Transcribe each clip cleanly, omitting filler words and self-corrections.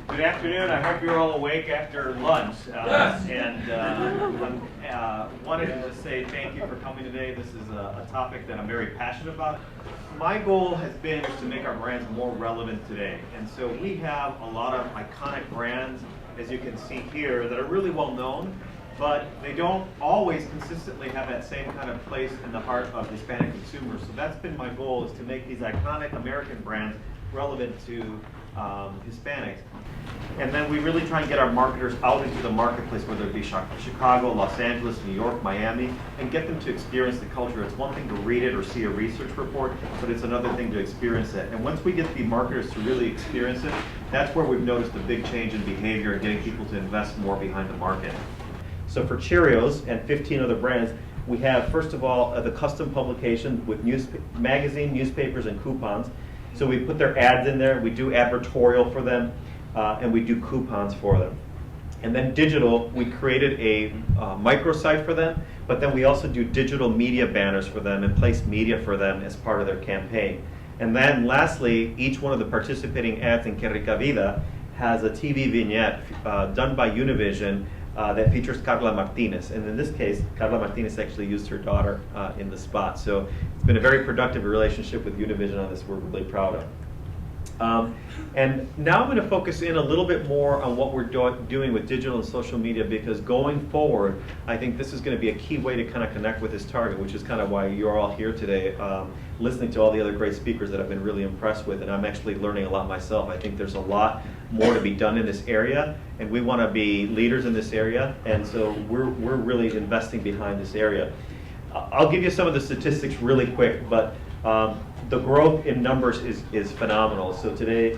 Good afternoon. I hope you're all awake after lunch. Wanted to just say thank you for coming today. This is a topic that I'm very passionate about. My goal has been to make our brands more relevant today. And so we have a lot of iconic brands, as you can see here, that are really well known, but they don't always consistently have that same kind of place in the heart of Hispanic consumers. So that's been my goal, is to make these iconic American brands relevant to Hispanics. And then we really try and get our marketers out into the marketplace, whether it be Chicago, Los Angeles, New York, Miami, and get them to experience the culture. It's one thing to read it or see a research report, but it's another thing to experience it. And once we get the marketers to really experience it, that's where we've noticed a big change in behavior and getting people to invest more behind the market. So for Cheerios and 15 other brands, we have, first of all, the custom publication with magazine, newspapers, and coupons. So we put their ads in there, we do advertorial for them, and we do coupons for them. And then digital, we created a microsite for them, but then we also do digital media banners for them and place media for them as part of their campaign. And then lastly, each one of the participating ads in Que Rica Vida has a TV vignette done by Univision that features Carla Martinez. And in this case, Carla Martinez actually used her daughter in the spot. So it's been a very productive relationship with Univision on this we're really proud of. And now I'm going to focus in a little bit more on what we're doing with digital and social media, because going forward, I think this is going to be a key way to kind of connect with this target, which is kind of why you're all here today, listening to all the other great speakers that I've been really impressed with, and I'm actually learning a lot myself. I think there's a lot more to be done in this area, and we want to be leaders in this area, and so we're really investing behind this area. I'll give you some of the statistics really quick, but the growth in numbers is phenomenal. So today,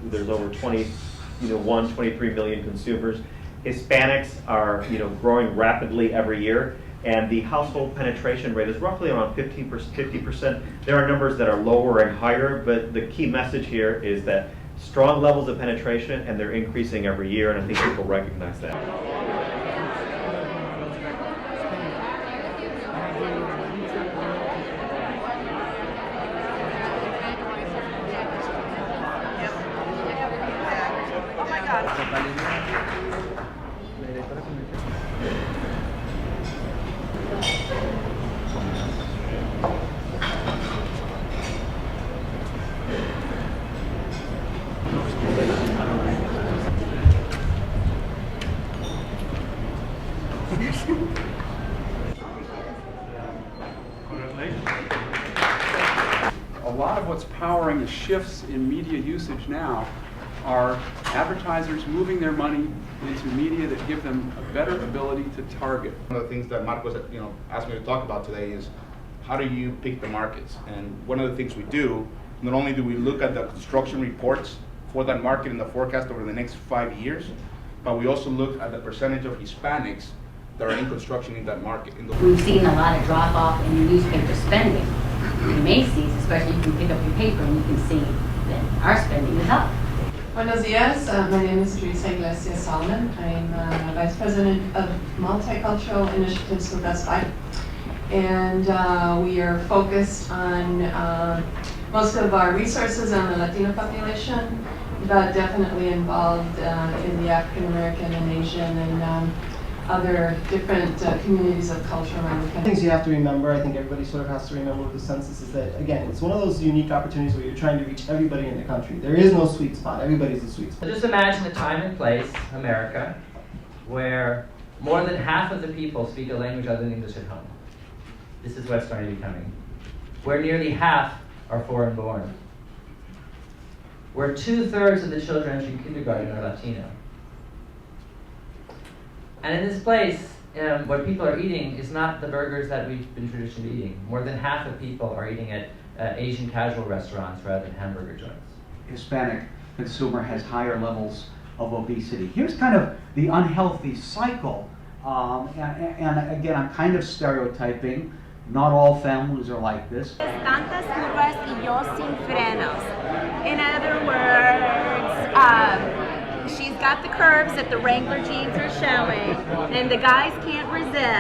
there's over 23 million consumers. Hispanics are, growing rapidly every year, and the household penetration rate is roughly around 50%. There are numbers that are lower and higher, but the key message here is that strong levels of penetration, and they're increasing every year, and I think people recognize that. A lot of what's powering the shifts in media usage now are advertisers moving their money into media that give them a better ability to target. One of the things that Marcos asked me to talk about today is how do you pick the markets? And one of the things we do, not only do we look at the construction reports for that market in the forecast over the next 5 years, but we also look at the percentage of Hispanics that are in construction in that market. We've seen a lot of drop off in newspaper spending. In Macy's, especially, you can pick up your paper and you can see that our spending is up. Buenos dias, my name is Teresa Iglesias Solomon. I'm Vice President of Multicultural Initiatives for Best Buy. And we are focused on most of our resources on the Latino population, but definitely involved in the African American and Asian and other different communities of culture around the country. Things you have to remember, I think everybody sort of has to remember with the census, is that, again, it's one of those unique opportunities where you're trying to reach everybody in the country. There is no sweet spot. Everybody's a sweet spot. Just imagine a time and place, America, where more than half of the people speak a language other than English at home. This is what's starting to be coming. Where nearly half are foreign born. Where 2/3 of the children entering kindergarten are Latino. And in this place, what people are eating is not the burgers that we've been traditionally eating. More than half of people are eating at Asian casual restaurants rather than hamburger joints. Hispanic consumer has higher levels of obesity. Here's kind of the unhealthy cycle. And again, I'm kind of stereotyping. Not all families are like this. Tantas curvas y yo sin frenos. In other words, got the curves that the Wrangler jeans are showing, and the guys can't resist.